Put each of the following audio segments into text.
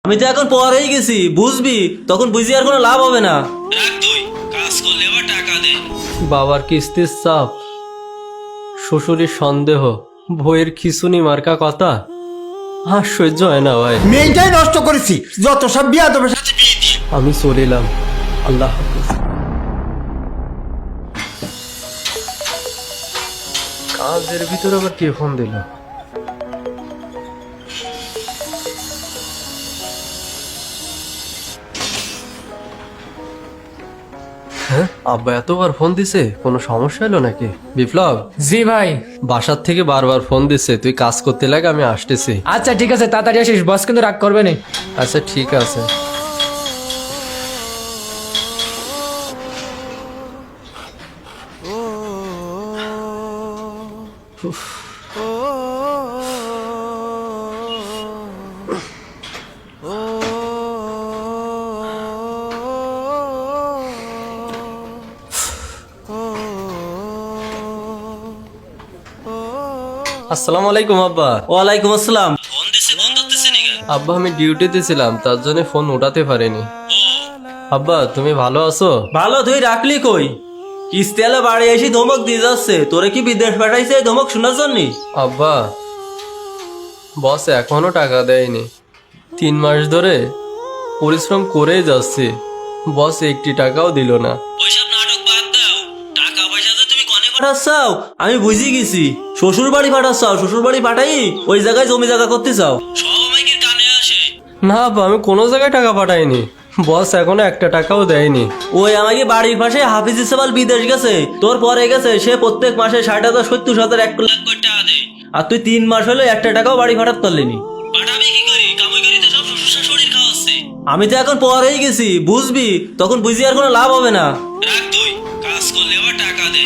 আমি তো এখন পরেই গেছি, বুঝবি তখন বুঝি আর কোনো লাভ হবে না। রাখ তুই, কাজ করলে আবার টাকা দে। বাবার কিস্তির চাপ, শ্বশুরের সন্দেহ, বইয়ের খিচুনি মার্কা কথা আর সহ্য হয় না ভাই। মেয়েটাই নষ্ট করেছি, যত সব বিয়া দেবে সাথে বিয়ে দিয়ে। আমি চলিলাম, আল্লাহ হাফেজ। কাজের ভিতরে আবার কে ফোন দিল? হ্যাঁ, আব্বা এতবার ফোন দিছে, কোনো সমস্যা হলো নাকি? বিপ্লব, জি ভাই। বাসার থেকে বারবার ফোন দিছে, তুই কাজ করতে লাগে, আমি আসতেছি। আচ্ছা ঠিক আছে, তাড়াতাড়ি আসিস, বস কিন্তু রাগ করবে না। আচ্ছা ঠিক আছে। আসসালামু আলাইকুম আব্বা। ওয়ালাইকুম আসসালাম। ফোন দিছে, ফোন ধরতেছে নিগা। আব্বা আমি ডিউটিতে ছিলাম, তার জন্য ফোন উঠাতে পারিনি। আব্বা তুমি ভালো আছো? ভালো, তুই রাখলি কই? কিস্তি এলে বাড়ি এসে ধমক দিয়ে যাচ্ছে, তোরে কি বিদেশ পাঠাইছে এই ধমক শোনার জন্য? আব্বা বস এখনো টাকা দেয়নি, 3 মাস ধরে পরিশ্রম করেই যাচ্ছি, বস একটি টাকাও দিল না। ওইসব নাটক বাদ দাও, টাকা পয়সা তো তুমি কনে পাঠাচ্ছাও আমি বুঝি গেছি, শ্বশুর বাড়ি পাঠাচ্ছাও, শ্বশুর বাড়ি পাঠাই ওই জায়গায় জমি জায়গা করতে চাও। সব আমাকে কানে আসে। না আব্বা আমি কোনো জায়গায় টাকা পাঠাইনি, বস এখনো একটা টাকাও দেয়নি। ওই আমাকে বাড়ির পাশে হাফিজ ইসমাল বিদেশ গেছে, তোর পরে গেছে, সে প্রত্যেক মাসে 60,000 70,000 1 লাখ, লাখ কোটি টাকা দে। আর তুই 3 মাস হলে একটা টাকাও বাড়ি পাঠাতে পারলিনি। পাঠাবি কি করি? কামাই করি তো সব শ্বশুর শাশুড়ির খাওয়াচ্ছে। আমি তো এখন পরেই গেছি, বুঝবি তখন বুঝি আর কোনো লাভ হবে না। রাখ তুই, কাজ করলে আবার টাকা দে।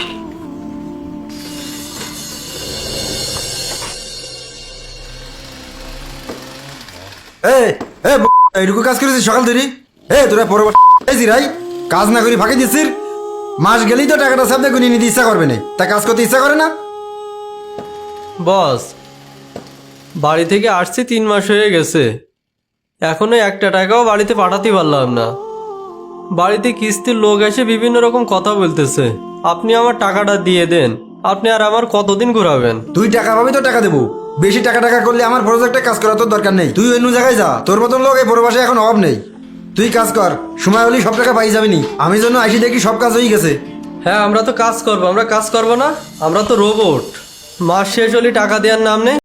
এইটুকু কাজ করেছিস সকাল ধরে? তোরা পরবর্তী রাই কাজ না করি ফাঁকি দিচ্ছিস। মাস গেলেই তো টাকাটা সামনে গুনি নিতে ইচ্ছা করবে না, তা কাজ করতে ইচ্ছা করে না। বস বাড়ি থেকে আসছি 3 মাস হয়ে গেছে, এখনো একটা টাকাও বাড়িতে পাঠাতে পারলাম না। বাড়িতে কিস্তির লোক এসে বিভিন্ন রকম কথা বলতেছে, আপনি আমার টাকাটা দিয়ে দেন, আপনি আর আমার কতদিন ঘুরাবেন? তুই টাকা পাবি তো টাকা দেবো, বেশি টাকা টাকা করলে আমার প্রজেক্টে কাজ করা তোর দরকার নেই। তুই অন্য জায়গায় যা, তোর মতন লোক এই প্রবাসে এখন অভাব নেই। তুই কাজ কর, সময় হলেই সব টাকা পাই যাবি নি। আমি জন্য আসি দেখি সব কাজ হয়ে গেছে। হ্যাঁ আমরা তো কাজ করবো, আমরা কাজ করবো না, আমরা তো রোবট। মাস শেষ হলে টাকা দেওয়ার নাম নেই।